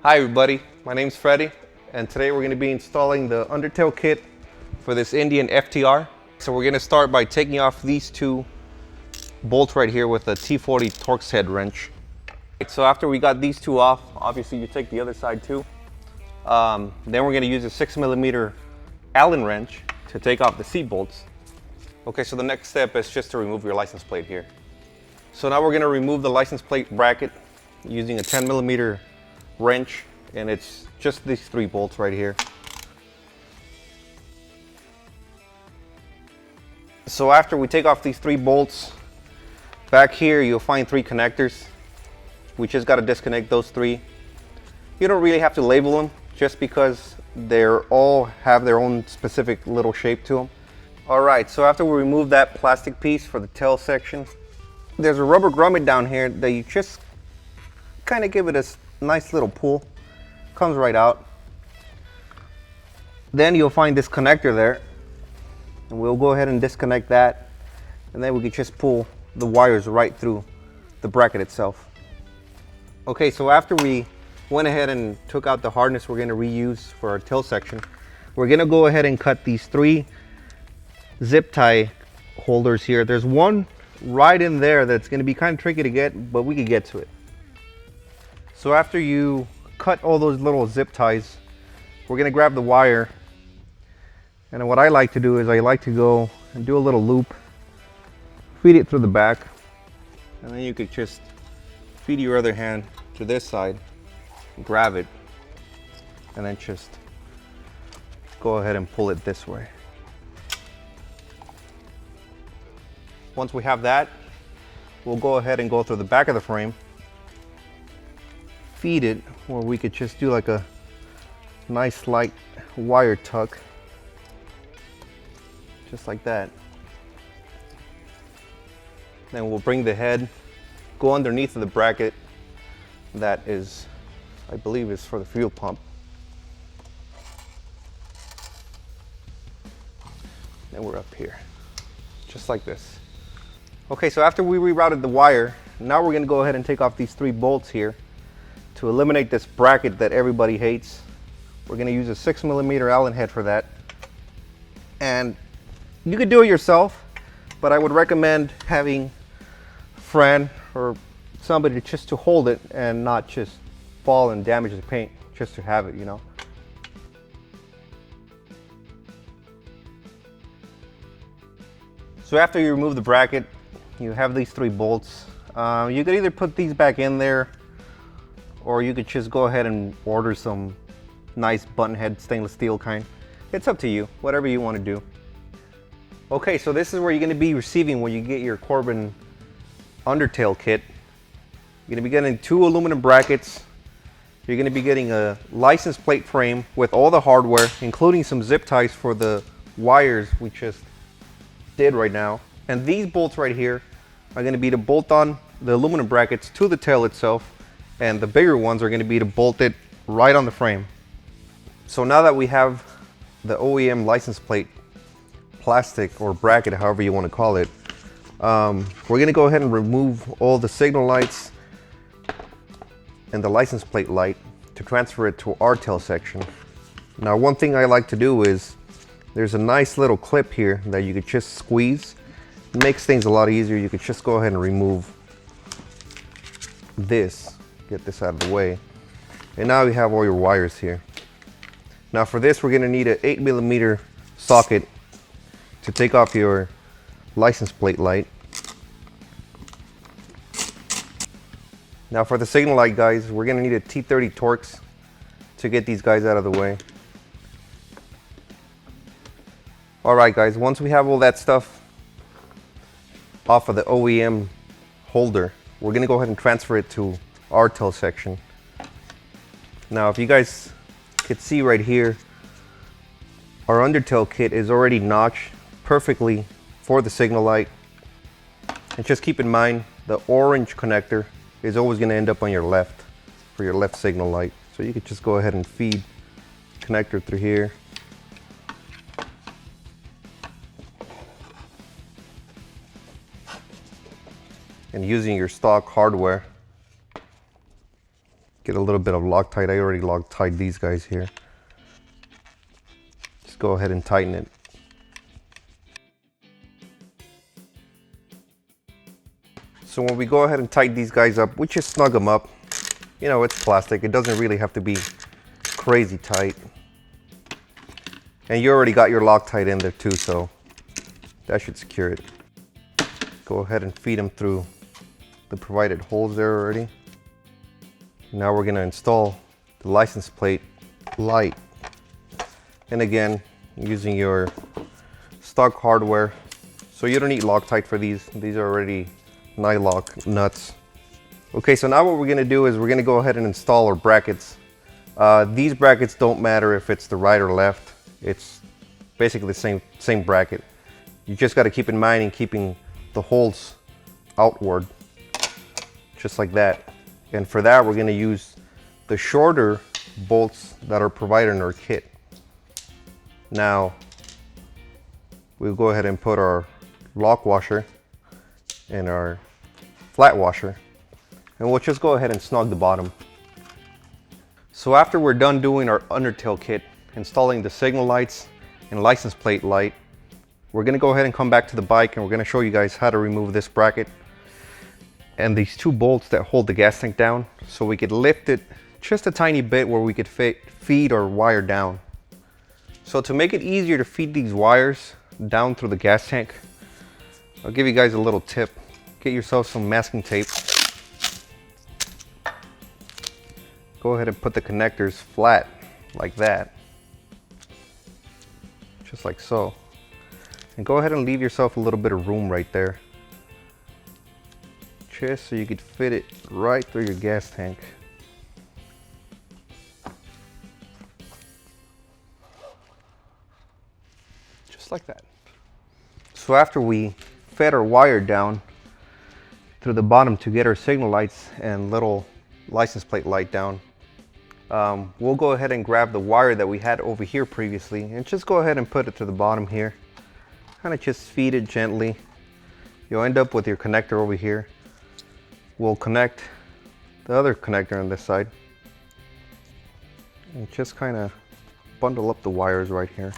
Hi everybody, my name's Freddie, and today we're going to be installing the Undertail kit for this Indian FTR. So we're going to start by taking off these two bolts right here with a T40 Torx head wrench. So after we got these two off, obviously you take the other side too. Then we're going to use a 6mm Allen wrench to take off the seat bolts. Okay, so the next step is just to remove your license plate here. So now we're going to remove the license plate bracket using a 10mm wrench, and it's just these three bolts right here. So after we take off these three bolts, back here you'll find three connectors. We just got to disconnect those three. You don't really have to label them just because they're all have their own specific little shape to them. Alright, so after we remove that plastic piece for the tail section, there's a rubber grommet down here that you just kind of give it a nice little pull. Comes right out. Then you'll find this connector there, and we'll go ahead and disconnect that, and then we can just pull the wires right through the bracket itself. Okay, so after we went ahead and took out the harness we're going to reuse for our tail section, we're going to go ahead and cut these three zip tie holders here. There's one right in there that's going to be kind of tricky to get, but we could get to it. So after you cut all those little zip ties, we're going to grab the wire, and what I like to do is I like to go and do a little loop, feed it through the back, and then you could just feed your other hand to this side, grab it, and then just go ahead and pull it this way. Once we have that, we'll go ahead and go through the back of the frame, feed it, or we could just do like a nice light wire tuck, just like that. Then we'll bring the head, go underneath of the bracket that is, I believe, is for the fuel pump. And we're up here, just like this. Okay, so after we rerouted the wire, now we're going to go ahead and take off these three bolts here to eliminate this bracket that everybody hates. We're going to use a 6mm Allen head for that. And you could do it yourself, but I would recommend having a friend or somebody just to hold it and not just fall and damage the paint just to have it, you know. So after you remove the bracket, you have these three bolts. You could either put these back in there, or you could just go ahead and order some nice button head stainless steel kind. It's up to you, whatever you want to do. Okay, so this is where you're going to be receiving when you get your Corbin Undertail kit. You're going to be getting two aluminum brackets. You're going to be getting a license plate frame with all the hardware, including some zip ties for the wires we just did right now. And these bolts right here are going to be to bolt on the aluminum brackets to the tail itself, and the bigger ones are going to be to bolt it right on the frame. So now that we have the OEM license plate plastic or bracket, however you want to call it, we're going to go ahead and remove all the signal lights and the license plate light to transfer it to our tail section. Now, one thing I like to do is there's a nice little clip here that you could just squeeze. It makes things a lot easier. You could just go ahead and remove this, get this out of the way, and now you have all your wires here. Now for this, we're going to need an 8mm socket to take off your license plate light. Now for the signal light, guys, we're going to need a T30 Torx to get these guys out of the way. Alright guys, once we have all that stuff off of the OEM holder, we're going to go ahead and transfer it to our tail section. Now if you guys could see right here, our undertail kit is already notched perfectly for the signal light. And just keep in mind, the orange connector is always going to end up on your left for your left signal light. So you could just go ahead and feed connector through here. And using your stock hardware, get a little bit of Loctite. I already Loctite these guys here. Just go ahead and tighten it. So when we go ahead and tighten these guys up, we just snug them up. You know, it's plastic. It doesn't really have to be crazy tight. And you already got your Loctite in there too, so that should secure it. Go ahead and feed them through the provided holes there already. Now we're gonna install the license plate light. And again, using your stock hardware. So you don't need Loctite for these. These are already nylock nuts. Okay, so now what we're gonna do is we're gonna go ahead and install our brackets. These brackets don't matter if it's the right or left. It's basically the same bracket. You just gotta keep in mind in keeping the holes outward, just like that. And for that, we're gonna use the shorter bolts that are provided in our kit. Now, we'll go ahead and put our lock washer and our flat washer, and we'll just go ahead and snug the bottom. So after we're done doing our Undertail kit, installing the signal lights and license plate light, we're gonna go ahead and come back to the bike and we're gonna show you guys how to remove this bracket and these two bolts that hold the gas tank down, so we could lift it just a tiny bit where we could feed our wire down. So to make it easier to feed these wires down through the gas tank, I'll give you guys a little tip. Get yourself some masking tape. Go ahead and put the connectors flat like that, just like so. And go ahead and leave yourself a little bit of room right there, just so you could fit it right through your gas tank. Just like that. So after we fed our wire down through the bottom to get our signal lights and little license plate light down, we'll go ahead and grab the wire that we had over here previously and just go ahead and put it to the bottom here. Kind of just feed it gently. You'll end up with your connector over here. We'll connect the other connector on this side and just kind of bundle up the wires right here.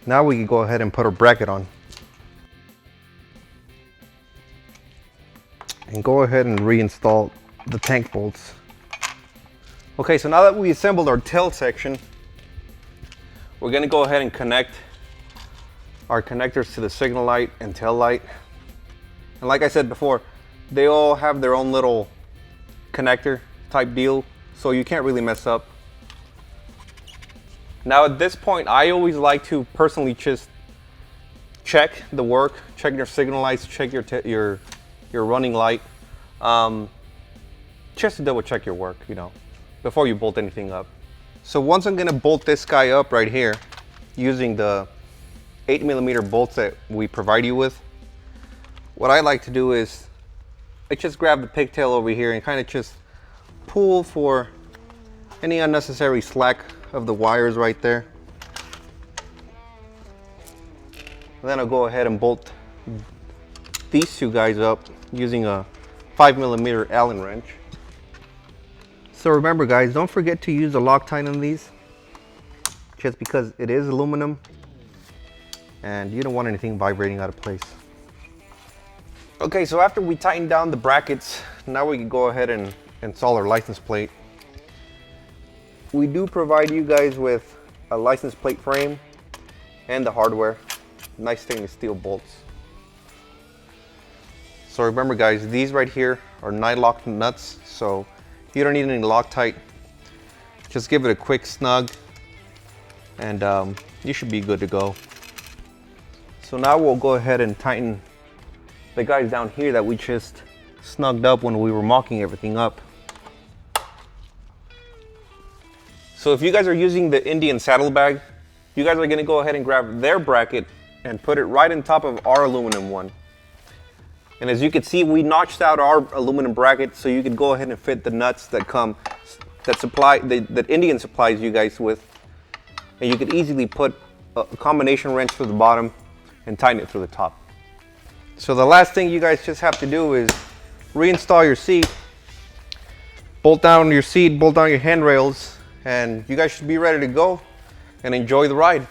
Now we can go ahead and put our bracket on. And go ahead and reinstall the tank bolts. Okay, so now that we assembled our tail section, we're gonna go ahead and connect our connectors to the signal light and tail light. And like I said before, they all have their own little connector type deal, so you can't really mess up. Now at this point, I always like to personally just check the work, check your signal lights, check your running light, just to double check your work, you know, before you bolt anything up. So once I'm gonna bolt this guy up right here using the 8mm bolts that we provide you with, what I like to do is I just grab the pigtail over here and kind of just pull for any unnecessary slack of the wires right there. And then I'll go ahead and bolt these two guys up using a 5mm Allen wrench. So remember guys, don't forget to use the Loctite on these, just because it is aluminum and you don't want anything vibrating out of place. Okay, so after we tighten down the brackets, now we can go ahead and install our license plate. We do provide you guys with a license plate frame and the hardware, nice stainless steel bolts. So remember guys, these right here are nylock nuts, so you don't need any Loctite. Just give it a quick snug and you should be good to go. So now we'll go ahead and tighten the guys down here that we just snugged up when we were mocking everything up. So if you guys are using the Indian saddlebag, you guys are gonna go ahead and grab their bracket and put it right on top of our aluminum one. And as you can see, we notched out our aluminum bracket so you can go ahead and fit the nuts that that Indian supplies you guys with. And you could easily put a combination wrench through the bottom and tighten it through the top. So the last thing you guys just have to do is reinstall your seat bolt down your seat, bolt down your handrails, and you guys should be ready to go and enjoy the ride.